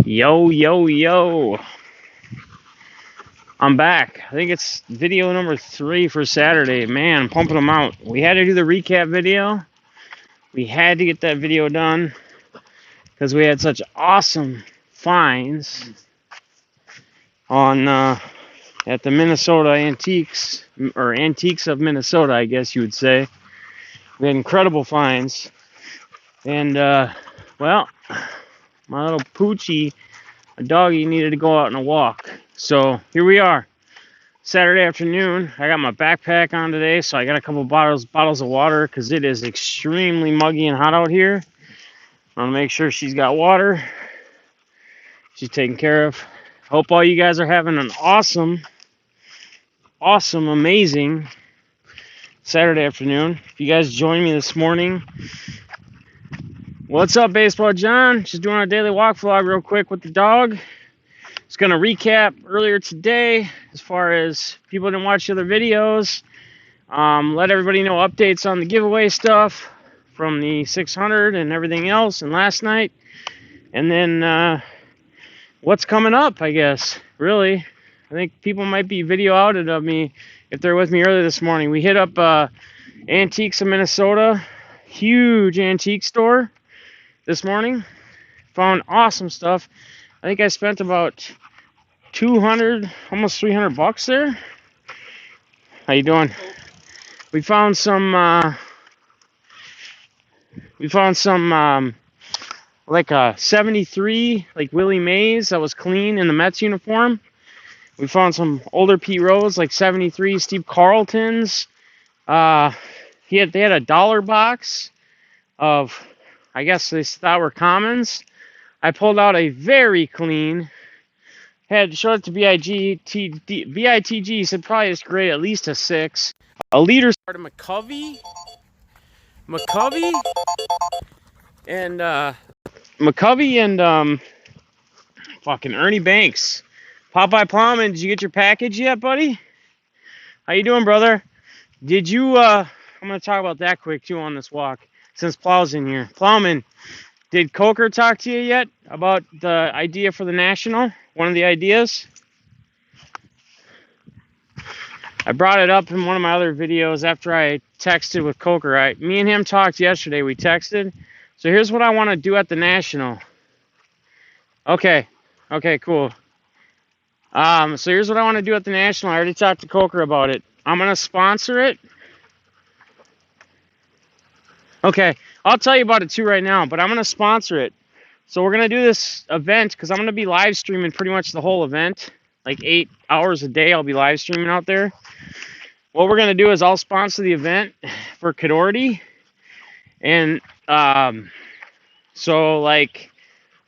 Yo, yo, yo. I'm back. I think it's video number 3 for Saturday. Man, I'm pumping them out. We had to do the recap video. We had to get that video done because we had such awesome finds on at the Minnesota Antiques, or Antiques of Minnesota, I guess you would say. We had incredible finds. And, well, my little Poochie, a doggy, needed to go out on a walk. So here we are, Saturday afternoon. I got my backpack on today, so I got a couple bottles of water because it is extremely muggy and hot out here. I want to make sure she's got water. She's taken care of. Hope all you guys are having an awesome, amazing Saturday afternoon. If you guys joined me this morning, what's up, Baseball John? Just doing a daily walk vlog real quick with the dog. Just going to recap earlier today as far as people didn't watch the other videos. Let everybody know updates on the giveaway stuff from the 600 and everything else and last night. And then what's coming up, I guess, really. I think people might be video outed of me if they're with me early this morning. We hit up Antiques of Minnesota, huge antique store this morning. Found awesome stuff. I think I spent about 200, almost 300 bucks there. How you doing? We found some like a 73 like Willie Mays that was clean in the Mets uniform. We found some older Pete Rose, like 73 Steve Carltons. They had a dollar box of, I guess they thought were commons. I pulled out a very clean, showed it to BITG, said probably it's great, at least a 6. A leader started McCovey, and fucking Ernie Banks. Popeye Plowman, did you get your package yet, buddy? How you doing, brother? Did you, I'm going to talk about that quick, too, on this walk, since Plow's in here. Plowman, did Coker talk to you yet about the idea for the National? One of the ideas? I brought it up in one of my other videos after I texted with Coker. Me and him talked yesterday. We texted. So here's what I want to do at the National. Okay, cool. So here's what I want to do at the National. I already talked to Coker about it. I'm going to sponsor it. Okay, I'll tell you about it too right now, but I'm going to sponsor it. So we're going to do this event because I'm going to be live streaming pretty much the whole event. Like 8 hours a day I'll be live streaming out there. What we're going to do is I'll sponsor the event for Cadorty. And so like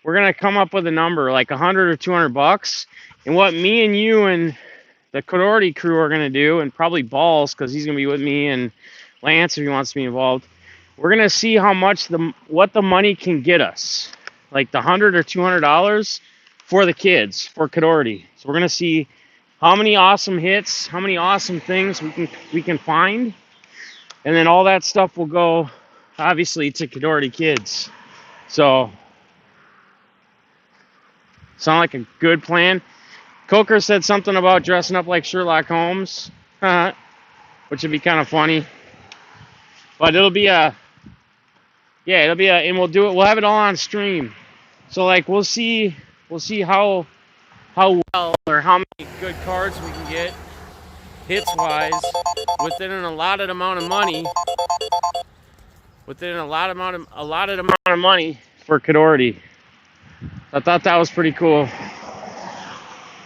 we're going to come up with a number like 100 or 200 bucks. And what me and you and the Cadorty crew are going to do, and probably Balls because he's going to be with me, and Lance if he wants to be involved. We're going to see how much what the money can get us. Like the $100 or $200 for the kids, for Cadorty. So we're going to see how many awesome hits, how many awesome things we can find. And then all that stuff will go, obviously, to Cadorty kids. So, sound like a good plan. Coker said something about dressing up like Sherlock Holmes, which would be kind of funny. But it'll be and we'll have it all on stream. So like we'll see how well or how many good cards we can get hits wise within an allotted amount of money. Within a allotted amount of money for Cadorty. I thought that was pretty cool.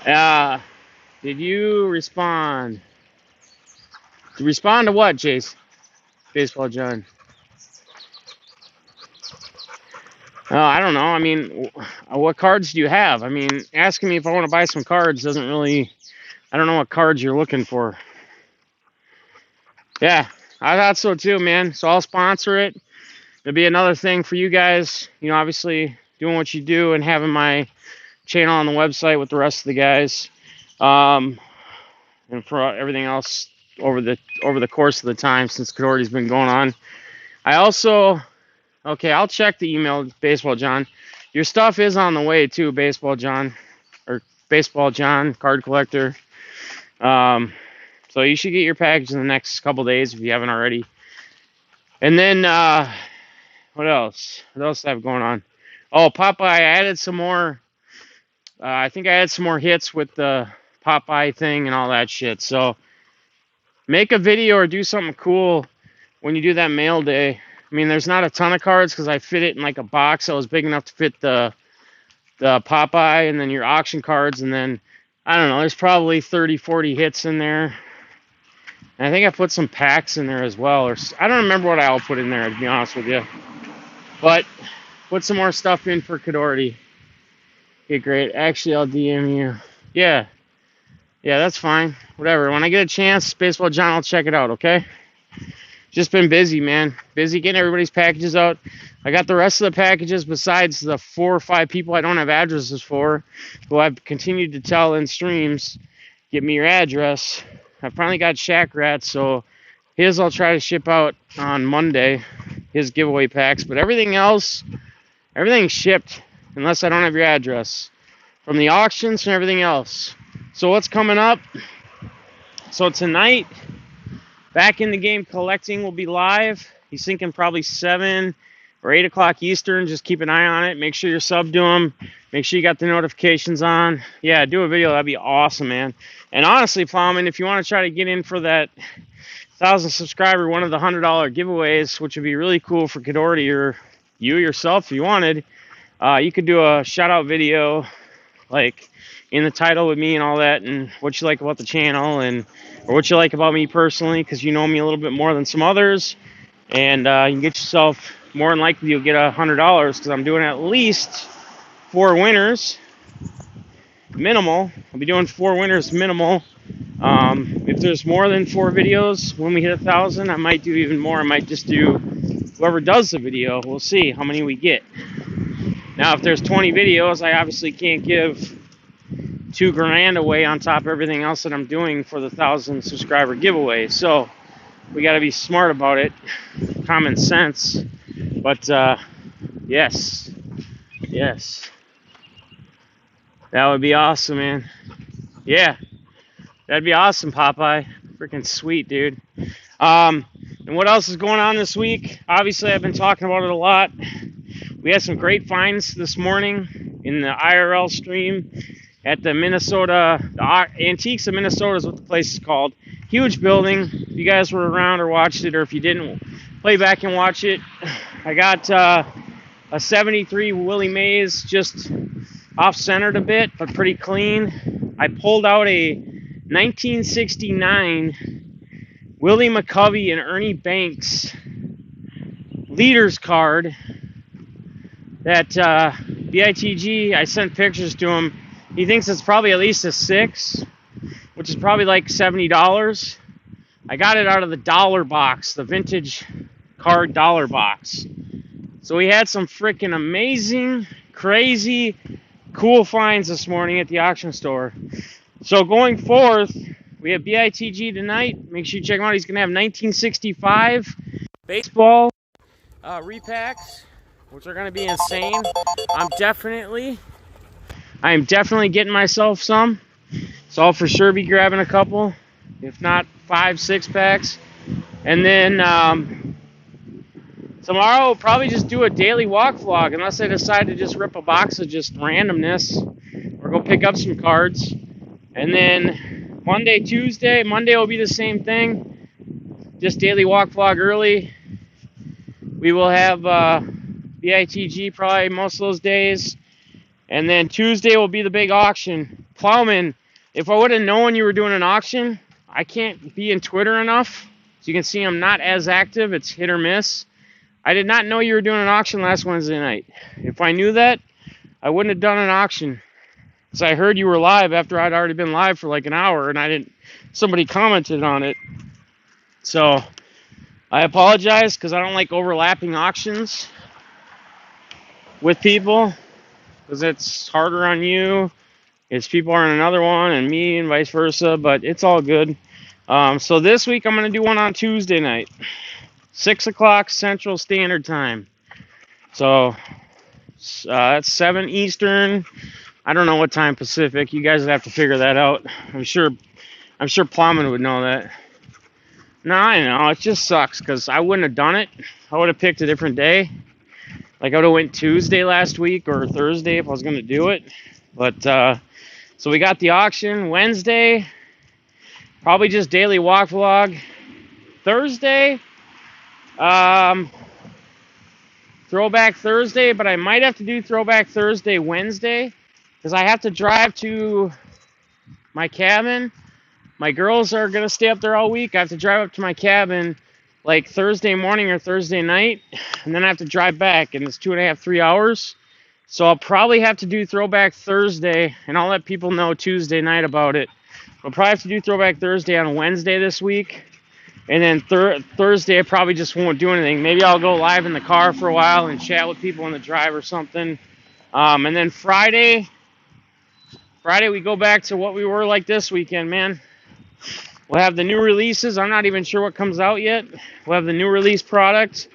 Did you respond? To respond to what, Jace? Baseball John. I don't know. I mean, what cards do you have? I mean, asking me if I want to buy some cards doesn't really... I don't know what cards you're looking for. Yeah, I thought so too, man. So I'll sponsor it. It'll be another thing for you guys. You know, obviously doing what you do and having my channel on the website with the rest of the guys. And for everything else over the course of the time since Cadorty's been going on. I also... Okay, I'll check the email, Baseball John. Your stuff is on the way too, Baseball John, or Baseball John, card collector. So you should get your package in the next couple days if you haven't already. And then what else? What else do I have going on? Oh, Popeye, I added some more. I think I had some more hits with the Popeye thing and all that shit. So make a video or do something cool when you do that mail day. I mean, there's not a ton of cards because I fit it in like a box that was big enough to fit the Popeye and then your auction cards. And then, I don't know, there's probably 30, 40 hits in there. And I think I put some packs in there as well. Or I don't remember what I all put in there, to be honest with you. But put some more stuff in for Cadority. Okay, great. Actually, I'll DM you. Yeah. Yeah, that's fine. Whatever. When I get a chance, Baseball John will check it out, okay? Just been busy, man. Busy getting everybody's packages out. I got the rest of the packages besides the 4 or 5 people I don't have addresses for, who I've continued to tell in streams, get me your address. I finally got Shack Rat, so his I'll try to ship out on Monday, his giveaway packs. But everything else, everything's shipped unless I don't have your address. From the auctions and everything else. So what's coming up? So tonight, Back in the Game Collecting will be live. He's thinking probably 7 or 8 o'clock Eastern. Just keep an eye on it. Make sure you're subbed to him. Make sure you got the notifications on. Yeah, do a video. That'd be awesome, man. And honestly, Plowman, if you want to try to get in for that 1,000 subscriber, one of the $100 giveaways, which would be really cool for Cadority or you yourself if you wanted, you could do a shout-out video, like in the title with me and all that, and what you like about the channel, and or what you like about me personally, because you know me a little bit more than some others, and you can get yourself, more than likely you'll get $100, because I'm doing at least 4 winners minimal. I'll be doing 4 winners minimal. If there's more than 4 videos when we hit 1,000, I might do even more. I might just do whoever does the video. We'll see how many we get. Now, if there's 20 videos, I obviously can't give $2,000 away on top of everything else that I'm doing for the 1,000 subscriber giveaway. So we got to be smart about it, common sense. But yes, that would be awesome, man. Yeah, that'd be awesome, Popeye. Freaking sweet, dude. And what else is going on this week? Obviously, I've been talking about it a lot. We had some great finds this morning in the IRL stream at the Minnesota, the Antiques of Minnesota is what the place is called. Huge building. If you guys were around or watched it, or if you didn't, play back and watch it. I got a 73 Willie Mays, just off-centered a bit, but pretty clean. I pulled out a 1969 Willie McCovey and Ernie Banks leaders card that BITG, I sent pictures to him. He thinks it's probably at least a 6, which is probably like $70. I got it out of the dollar box, the vintage card dollar box. So we had some freaking amazing, crazy, cool finds this morning at the auction store. So going forth, we have BITG tonight. Make sure you check him out. He's going to have 1965 baseball repacks, which are going to be insane. I am definitely getting myself some. So I'll for sure be grabbing a couple, if not 5, 6 packs. And then tomorrow I'll probably just do a daily walk vlog, unless I decide to just rip a box of just randomness or go pick up some cards. And then Monday will be the same thing. Just daily walk vlog early. We will have BITG probably most of those days. And then Tuesday will be the big auction. Plowman, if I would have known you were doing an auction, I can't be in Twitter enough. So you can see I'm not as active. It's hit or miss. I did not know you were doing an auction last Wednesday night. If I knew that, I wouldn't have done an auction. Because I heard you were live after I'd already been live for like an hour, and somebody commented on it. So I apologize, because I don't like overlapping auctions with people, because it's harder on you. It's people are in another one, and me, and vice versa, but it's all good. So this week I'm going to do one on Tuesday night, 6 o'clock Central Standard Time. So That's 7 Eastern. I don't know what time Pacific. You guys would have to figure that out. I'm sure Plowman would know that. No, I know. It just sucks because I wouldn't have done it. I would have picked a different day. Like I would have went Tuesday last week or Thursday if I was going to do it. But so we got the auction Wednesday. Probably just daily walk vlog. Thursday. Throwback Thursday, but I might have to do Throwback Thursday Wednesday because I have to drive to my cabin. My girls are going to stay up there all week. I have to drive up to my cabin like Thursday morning or Thursday night, and then I have to drive back, and it's 2.5, 3 hours. So I'll probably have to do Throwback Thursday, and I'll let people know Tuesday night about it. I'll probably have to do Throwback Thursday on Wednesday this week. And then Thursday, I probably just won't do anything. Maybe I'll go live in the car for a while and chat with people on the drive or something. And then Friday, we go back to what we were like this weekend, man. We'll have the new releases. I'm not even sure what comes out yet. We'll have the new release product.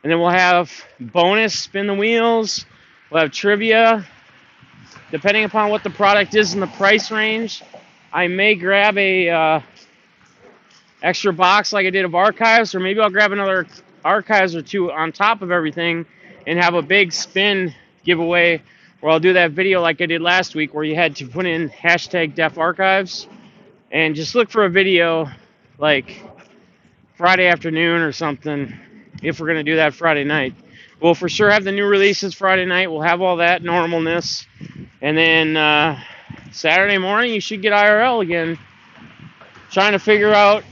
And then we'll have bonus spin the wheels. We'll have trivia. Depending upon what the product is in the price range, I may grab a extra box like I did of archives, or maybe I'll grab another archives or two on top of everything and have a big spin giveaway where I'll do that video like I did last week where you had to put in hashtag Def Archives and just look for a video like Friday afternoon or something if we're going to do that Friday night. We'll for sure have the new releases Friday night. We'll have all that normalness. And then Saturday morning you should get IRL again. Trying to figure out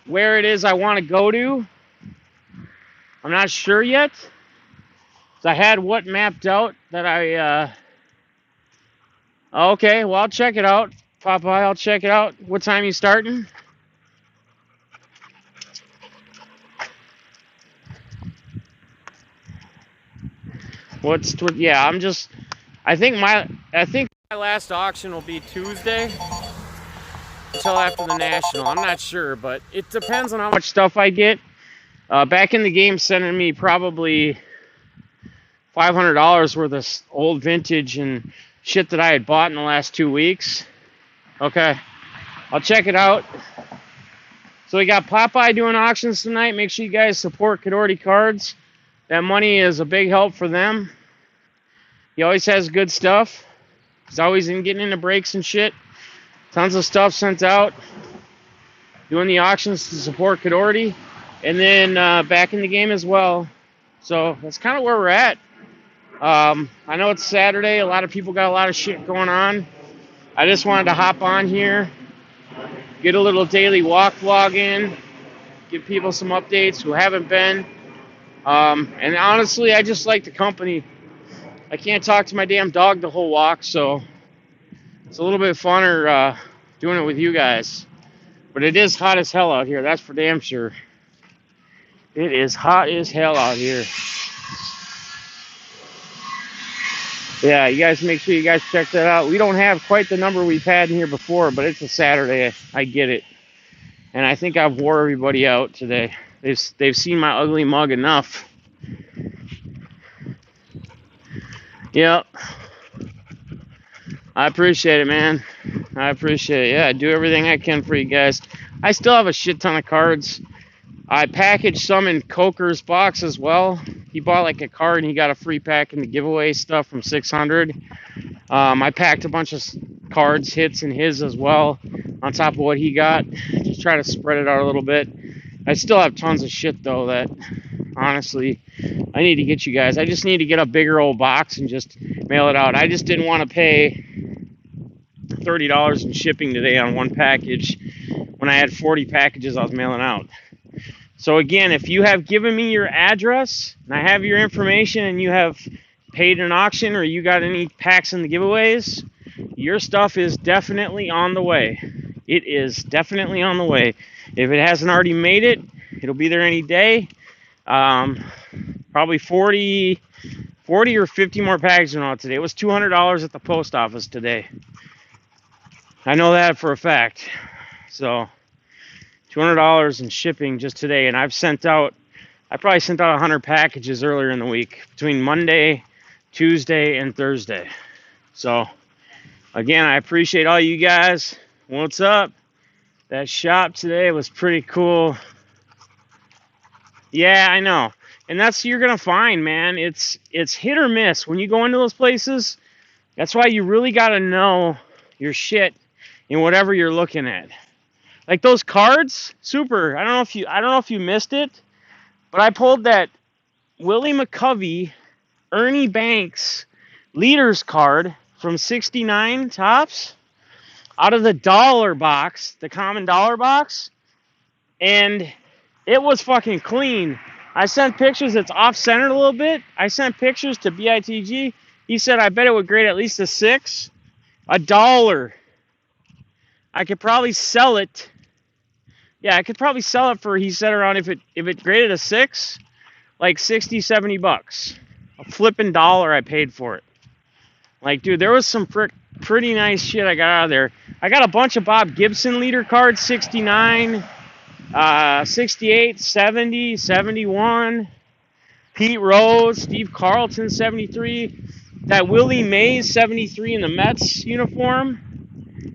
where it is I want to go to. I'm not sure yet. I had what mapped out that I... Okay, well, I'll check it out. Popeye, I'll check it out. What time you starting? Yeah, I think my last auction will be Tuesday. Until after the National. I'm not sure, but it depends on how much stuff I get. Back in the game, sending me probably $500 worth of old vintage and shit that I had bought in the last 2 weeks. Okay, I'll check it out. So we got Popeye doing auctions tonight. Make sure you guys support Cadorty Cards. That money is a big help for them. He always has good stuff. He's always getting into breaks and shit. Tons of stuff sent out. Doing the auctions to support Cadorty. And then back in the game as well. So that's kind of where we're at. I know it's Saturday. A lot of people got a lot of shit going on. I just wanted to hop on here. Get a little daily walk vlog in. Give people some updates who haven't been. And honestly, I just like the company. I can't talk to my damn dog the whole walk, so... It's a little bit funner doing it with you guys. But it is hot as hell out here. That's for damn sure. It is hot as hell out here. Yeah, you guys make sure you guys check that out. We don't have quite the number we've had in here before, but it's a Saturday. I get it. And I think I've wore everybody out today. They've seen my ugly mug enough. Yep. I appreciate it, man. I appreciate it. Yeah, I do everything I can for you guys. I still have a shit ton of cards. I packaged some in Coker's box as well. He bought like a card and he got a free pack in the giveaway stuff from 600. I packed a bunch of cards, hits in his as well, on top of what he got. Just try to spread it out a little bit. I still have tons of shit though that honestly I need to get you guys. I just need to get a bigger old box and just mail it out. I just didn't want to pay $30 in shipping today on one package when I had 40 packages I was mailing out. So again, if you have given me your address and I have your information and you have paid an auction or you got any packs in the giveaways, your stuff is definitely on the way. It is definitely on the way. If it hasn't already made it, it'll be there any day. Probably 40 or 50 more packages went out today. It was $200 at the post office today. I know that for a fact. So $200 in shipping just today, and I've sent out I probably sent out 100 packages earlier in the week between Monday, Tuesday, and Thursday. So, again, I appreciate all you guys. What's up? That shop today was pretty cool. Yeah, I know. And that's you're going to find, man. It's hit or miss. When you go into those places, that's why you really got to know your shit in whatever you're looking at. Like those cards, super. I don't know if you missed it, but I pulled that Willie McCovey, Ernie Banks leaders card from 69 Tops out of the dollar box, the common dollar box, and it was fucking clean. I sent pictures. It's off-centered a little bit. I sent pictures to BITG. He said, I bet it would grade at least a 6. $1. I could probably sell it. Yeah, I could probably sell it for, he said, around, if it graded a 6, like 60, 70 bucks. A flipping $1 I paid for it. Like, dude, there was some pretty nice shit I got out of there. I got a bunch of Bob Gibson leader cards, 69, 68, 70, 71. Pete Rose, Steve Carlton, 73. That Willie Mays, 73 in the Mets uniform.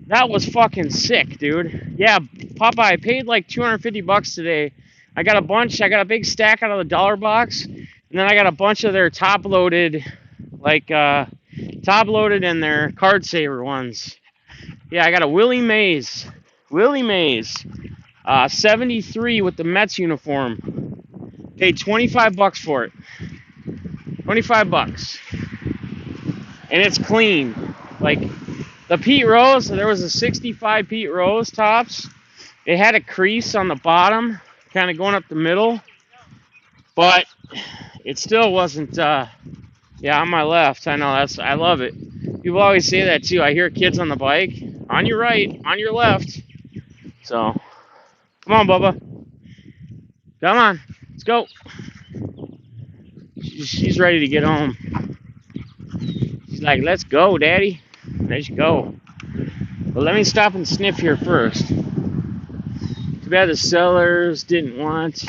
That was fucking sick, dude. Yeah, Papa, I paid like 250 bucks today. I got a bunch. I got a big stack out of the dollar box. And then I got a bunch of their top-loaded, top-loaded and their card saver ones. Yeah, I got a Willie Mays. 73 with the Mets uniform. Paid 25 bucks for it. 25 bucks. And it's clean. Like, the Pete Rose, there was a 65 Pete Rose Tops. It had a crease on the bottom, kind of going up the middle. But it still wasn't, yeah, on my left. I know, I love it. People always say that too. I hear kids on the bike. On your right, on your left. So, come on, Bubba. Come on, let's go. She's ready to get home. She's like, let's go, Daddy. Let's go. But let me stop and sniff here first. Too bad the sellers didn't want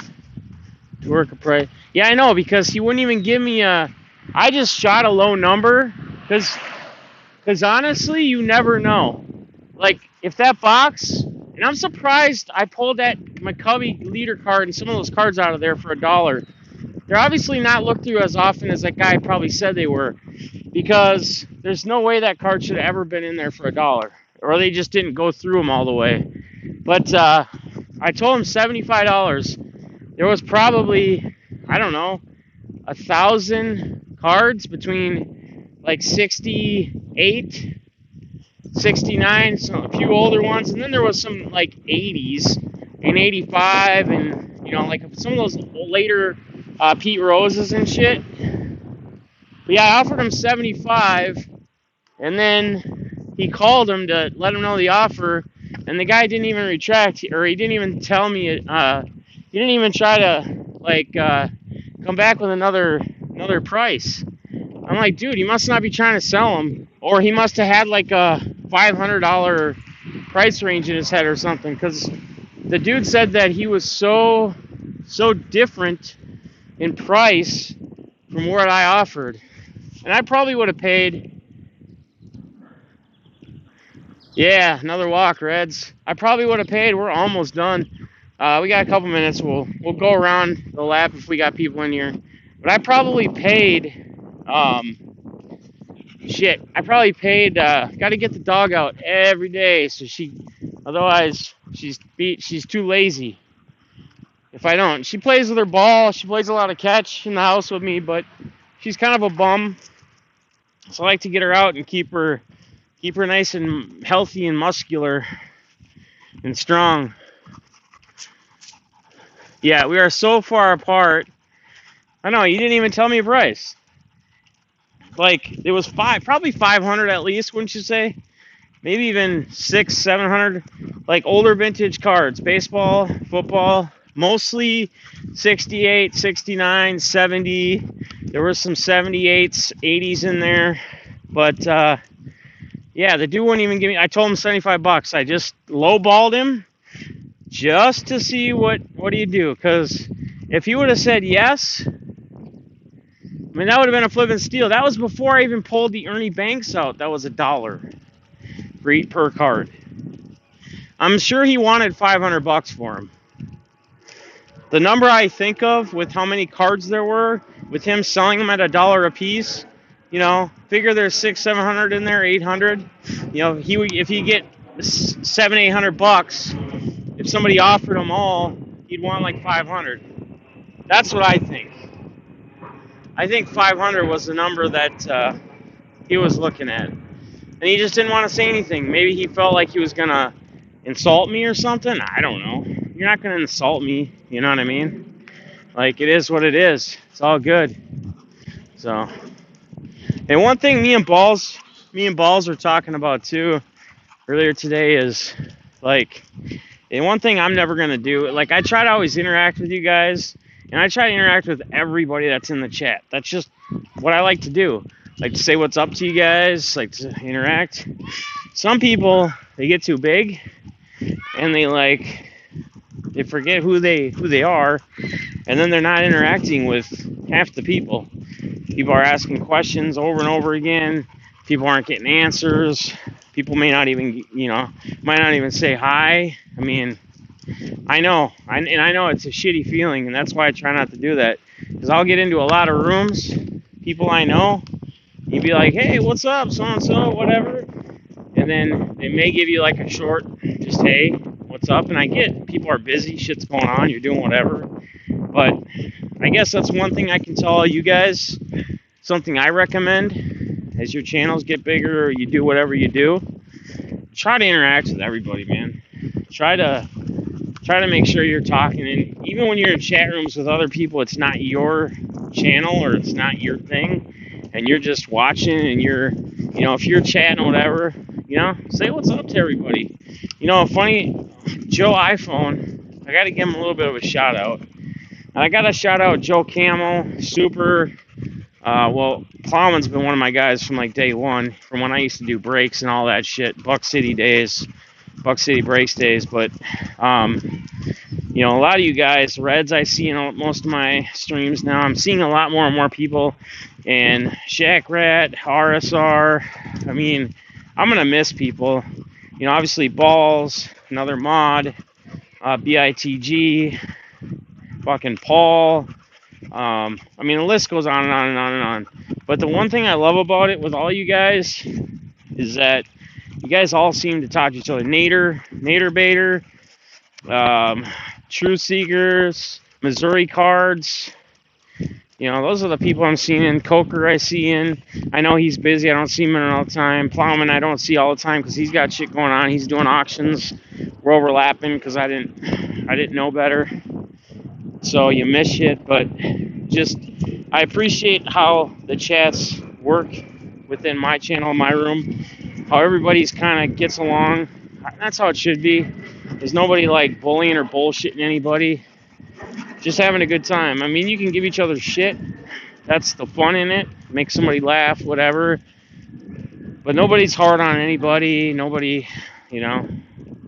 to work a price. Yeah, I know, because he wouldn't even give me a... I just shot a low number, because honestly, you never know. Like, if that box... And I'm surprised I pulled that McCovey leader card and some of those cards out of there for $1. They're obviously not looked through as often as that guy probably said they were, because there's no way that card should have ever been in there for $1, or they just didn't go through them all the way. But I told him $75. There was probably, I don't know, 1,000 cards between like 68, 69, so a few older ones, and then there was some like 80s and 85, and you know, like some of those later Pete Roses and shit. But yeah, I offered him 75, and then he called him to let him know the offer, and the guy didn't even retract, or he didn't even tell me it. He didn't even try to come back with another price. I'm like, dude, he must not be trying to sell them, or he must have had like a $500 price range in his head or something, because the dude said that he was so different in price from what I offered. And I probably would have paid, yeah, another walk, Reds. I probably would have paid, we're almost done. We got a couple minutes, we'll go around the lap if we got people in here. But I probably paid, I probably paid, got to get the dog out every day, so otherwise she's too lazy. If I don't, she plays with her ball, she plays a lot of catch in the house with me, but she's kind of a bum, so I like to get her out and keep her nice and healthy and muscular and strong. Yeah, we are so far apart. I know, you didn't even tell me a price. Like, it was probably 500 at least, wouldn't you say? Maybe even 600, 700, like older vintage cards, baseball, football, mostly 68, 69, 70. There were some 78s, 80s in there, but yeah, the dude wouldn't even give me. I told him $75. I just lowballed him just to see what do you do, because If he would have said yes, I mean, that would have been a flipping steal. That was before I even pulled the Ernie Banks out. That was $1 per card. I'm sure he wanted $500 for him. The number I think of with how many cards there were, with him selling them at $1 a piece, figure there's 600-700 in there, 800. If he get $700-800, if somebody offered them all, he'd want like 500. That's what I think. I think 500 was the number that he was looking at, and he just didn't want to say anything. Maybe he felt like he was gonna insult me or something. I don't know. You're not gonna insult me. You know what I mean? Like, it is what it is. It's all good. So, and one thing me and Balls were talking about too earlier today is, like, and one thing I'm never going to do, like, I try to always interact with you guys, and I try to interact with everybody that's in the chat. That's just what I like to do. Like to say what's up to you guys, like to interact. Some people, they get too big, and they forget who they are, and then they're not interacting with half the people. People are asking questions over and over again. People aren't getting answers. People may not even, say hi. I mean, I know it's a shitty feeling, and that's why I try not to do that. Because I'll get into a lot of rooms, people I know, you'd be like, hey, what's up, so-and-so, whatever. And then they may give you like a short, just, hey, what's up? And I get people are busy, shit's going on, you're doing whatever. But I guess that's one thing I can tell all you guys, something I recommend as your channels get bigger or you do whatever you do. Try to interact with everybody, man. Try to make sure you're talking, and even when you're in chat rooms with other people, it's not your channel or it's not your thing, and you're just watching, and you're, if you're chatting or whatever, say what's up to everybody. Funny, Joe iPhone, I got to give him a little bit of a shout out. I got to shout out Joe Camel, Super. Plowman's been one of my guys from like day one, from when I used to do brakes and all that shit, Buck City Brakes days. But, a lot of you guys, Reds, I see in most of my streams now. I'm seeing a lot more and more people. And Shack Rat, RSR, I mean, I'm going to miss people. Obviously Balls, another mod, BITG, fucking Paul. I mean, the list goes on and on and on and on. But the one thing I love about it with all you guys is that you guys all seem to talk to each other. Nader Bader, True Seekers, Missouri Cards. Those are the people I'm seeing in. Coker I see in. I know he's busy. I don't see him in all the time. Plowman I don't see all the time because he's got shit going on. He's doing auctions. We're overlapping because I didn't know better. So you miss shit, but I appreciate how the chats work within my channel, my room, how everybody's kind of gets along. That's how it should be. There's nobody like bullying or bullshitting anybody. Just having a good time. I mean, you can give each other shit. That's the fun in it. Make somebody laugh, whatever. But nobody's hard on anybody. Nobody,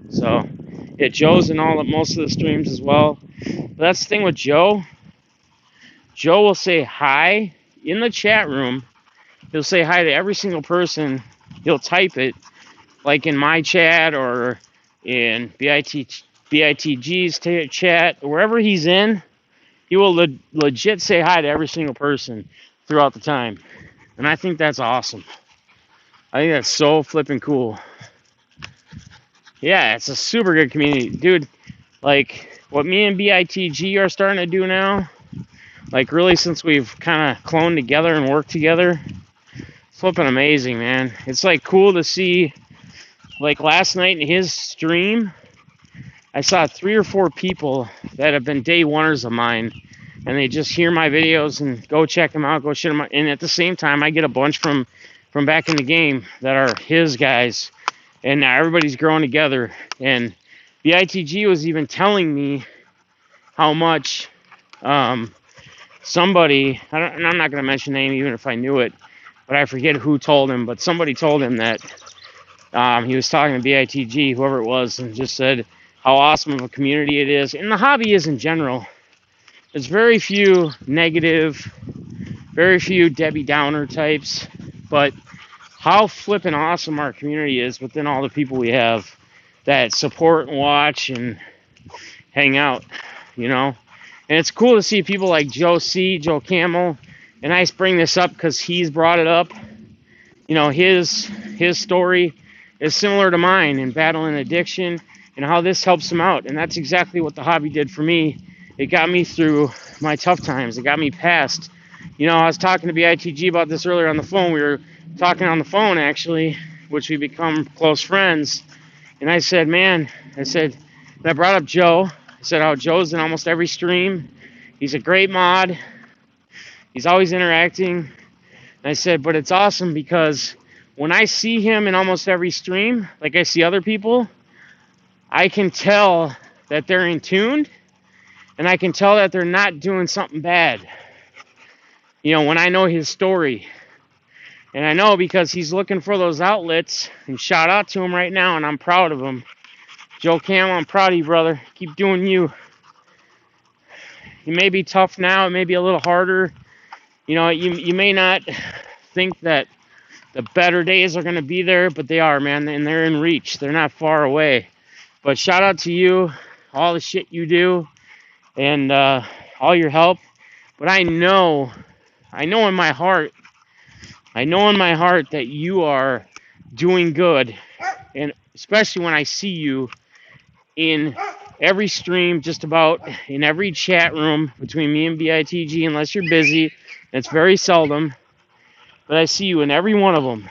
So, yeah, Joe's in most of the streams as well. But that's the thing with Joe. Joe will say hi in the chat room. He'll say hi to every single person. He'll type it, like in my chat or in BITG's chat, or wherever he's in. He will legit say hi to every single person throughout the time. And I think that's awesome. I think that's so flipping cool. Yeah, it's a super good community. Dude, like, what me and BITG are starting to do now, like, really since we've kind of cloned together and worked together, it's flipping amazing, man. It's, like, cool to see, like, last night in his stream, I saw 3 or 4 people that have been day oneers of mine, and they just hear my videos and go check them out, go shit them out. And at the same time, I get a bunch from back in the game that are his guys, and now everybody's growing together. And BITG was even telling me how much somebody, and I'm not going to mention name even if I knew it, but I forget who told him, but somebody told him that he was talking to BITG, whoever it was, and just said how awesome of a community it is, and the hobby is in general. there's very few negative, very few Debbie Downer types, but how flippin' awesome our community is within all the people we have that support and watch and hang out, you know? And it's cool to see people like Joe C., Joe Camel, and I bring this up because he's brought it up. You know, his story is similar to mine in battling addiction and how this helps him out. And that's exactly what the hobby did for me. It got me through my tough times. It got me past. You know, I was talking to BITG about this earlier on the phone. We were talking on the phone, actually, which we become close friends. And I said, man, and I brought up Joe. I said how Joe's in almost every stream. He's a great mod. He's always interacting. And I said, but it's awesome because when I see him in almost every stream, like I see other people, I can tell that they're in tune, and I can tell that they're not doing something bad. You know, when I know his story. And I know because he's looking for those outlets, and shout out to him right now, and I'm proud of him. Joe Cam, I'm proud of you, brother. Keep doing you. You may be tough now, it may be a little harder. You know, you may not think that the better days are going to be there, but they are, man, and they're in reach. They're not far away. But shout out to you, all the shit you do, and all your help. But I know in my heart that you are doing good, and especially when I see you in every stream, just about in every chat room between me and BITG, unless you're busy. It's very seldom, but I see you in every one of them.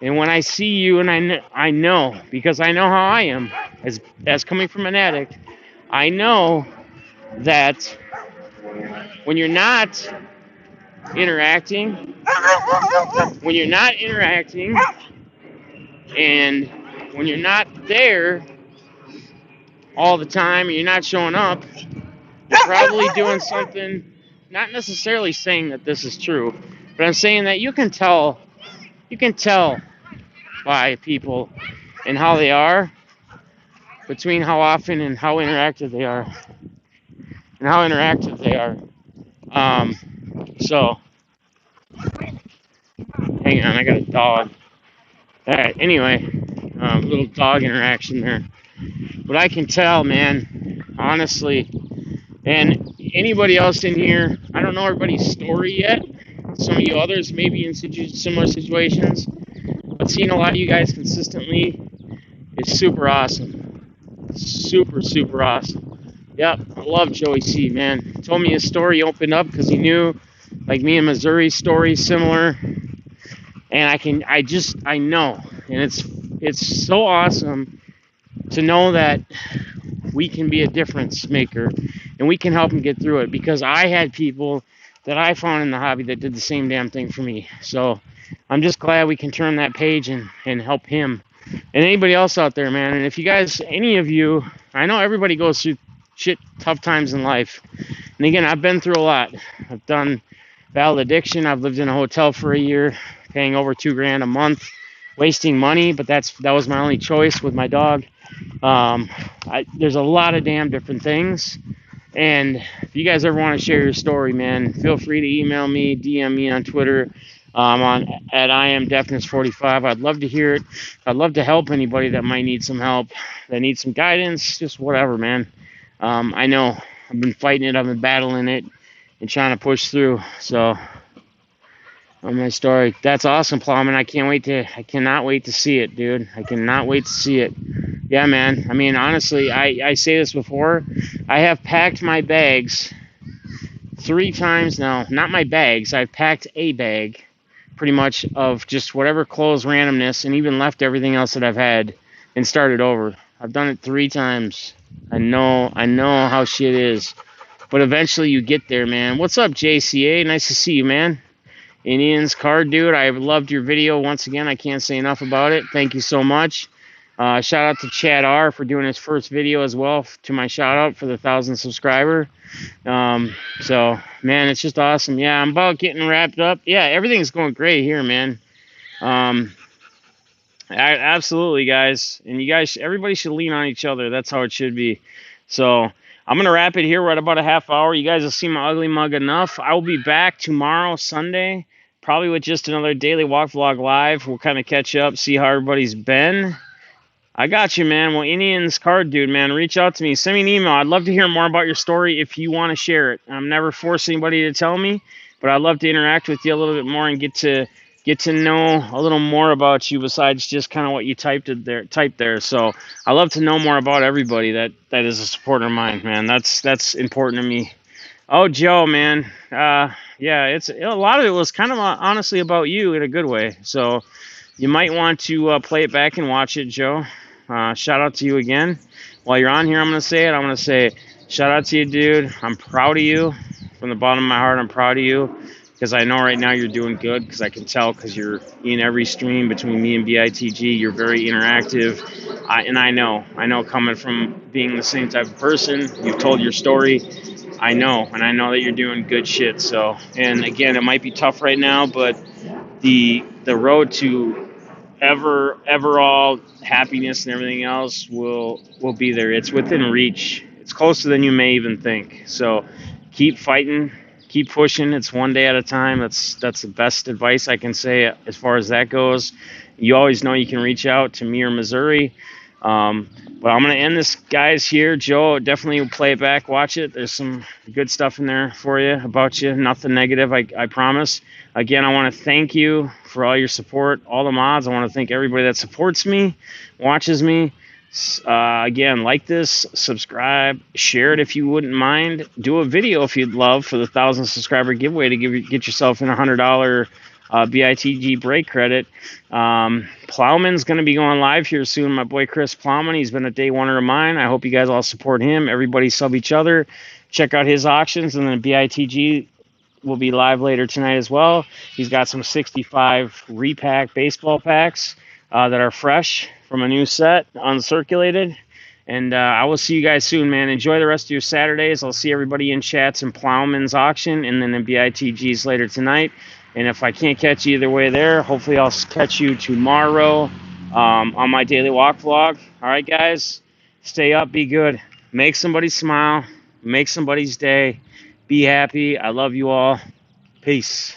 And when I see you, and I know, because I know how I am, as coming from an addict, I know that when you're not interacting, and when you're not there all the time, and you're not showing up, you're probably doing something, not necessarily saying that this is true, but I'm saying that you can tell by people and how they are, between how often and how interactive they are. So, hang on, I got a dog. Alright, anyway, little dog interaction there. But I can tell, man, honestly, and anybody else in here, I don't know everybody's story yet. Some of you others may be in similar situations, but seeing a lot of you guys consistently is super awesome. Super, super awesome. Yep, I love Joey C, man. He told me his story opened up because he knew, like me and Missouri's story, similar. And I know. And it's so awesome to know that we can be a difference maker and we can help him get through it, because I had people that I found in the hobby that did the same damn thing for me. So I'm just glad we can turn that page and help him and anybody else out there, man. And if you guys, any of you, I know everybody goes through tough times in life. And again, I've been through a lot. I've done battled addiction. I've lived in a hotel for a year, paying over $2,000 a month, wasting money, but that was my only choice with my dog. There's a lot of damn different things. And if you guys ever want to share your story, man, feel free to email me, DM me on Twitter, at IamDeafness45. I'd love to hear it. I'd love to help anybody that might need some help, that needs some guidance, just whatever, man. I know I've been fighting it, I've been battling it, and trying to push through. So, on my story, that's awesome, Plowman. I cannot wait to see it, dude. I cannot wait to see it. Yeah, man. I mean, honestly, I say this before. I have packed my bags 3 times now. Not my bags. I've packed a bag, pretty much, of just whatever clothes randomness, and even left everything else that I've had and started over. I've done it 3 times. I know how shit is. But eventually you get there, man. What's up, JCA? Nice to see you, man. Indians card, dude. I loved your video once again. I can't say enough about it. Thank you so much. Shout out to Chad R for doing his first video as well, to my shout out for the 1,000 subscriber. So, man, it's just awesome. Yeah, I'm about getting wrapped up. Yeah, everything's going great here, man. Absolutely, guys. And you guys, everybody should lean on each other. That's how it should be. So, I'm going to wrap it here. We're at about a half hour. You guys have seen my ugly mug enough. I will be back tomorrow, Sunday, probably with just another daily walk vlog live. We'll kind of catch up, see how everybody's been. I got you, man. Well, Indians card dude, man, reach out to me. Send me an email. I'd love to hear more about your story if you want to share it. I'm never forcing anybody to tell me, but I'd love to interact with you a little bit more and get to know a little more about you besides just kind of what you typed there. So I love to know more about everybody that is a supporter of mine, man. That's important to me. Oh, Joe, man. Yeah, a lot of it was kind of honestly about you in a good way. So you might want to play it back and watch it, Joe. Shout out to you again. While you're on here, I'm going to say shout out to you, dude. I'm proud of you. From the bottom of my heart, I'm proud of you. Because I know right now you're doing good, because I can tell, because you're in every stream between me and BITG. You're very interactive. And I know coming from being the same type of person, you've told your story. I know that you're doing good shit. So, and again, it might be tough right now, but the road to overall happiness and everything else will be there. It's within reach. It's closer than you may even think. So keep fighting, keep pushing. It's one day at a time. That's the best advice I can say as far as that goes. You always know you can reach out to me or Missouri. But I'm going to end this, guys, here. Joe, definitely play it back, watch it. There's some good stuff in there for you, about you. Nothing negative, I promise. Again, I want to thank you for all your support, all the mods. I want to thank everybody that supports me, watches me. Again, like this, subscribe, share it if you wouldn't mind. Do a video if you'd love for the 1,000 subscriber giveaway to get yourself in $100 BITG break credit. Plowman's going to be going live here soon. My boy Chris Plowman, he's been a day oneer of mine. I hope you guys all support him. Everybody sub each other. Check out his auctions, and then BITG will be live later tonight as well. He's got some 65 repack baseball packs that are fresh from a new set, uncirculated. And I will see you guys soon, man. Enjoy the rest of your Saturdays. I'll see everybody in chats and Plowman's auction, and then in BITG's later tonight. And if I can't catch you either way there, hopefully I'll catch you tomorrow on my daily walk vlog. All right, guys, stay up, be good. Make somebody smile. Make somebody's day. Be happy. I love you all. Peace.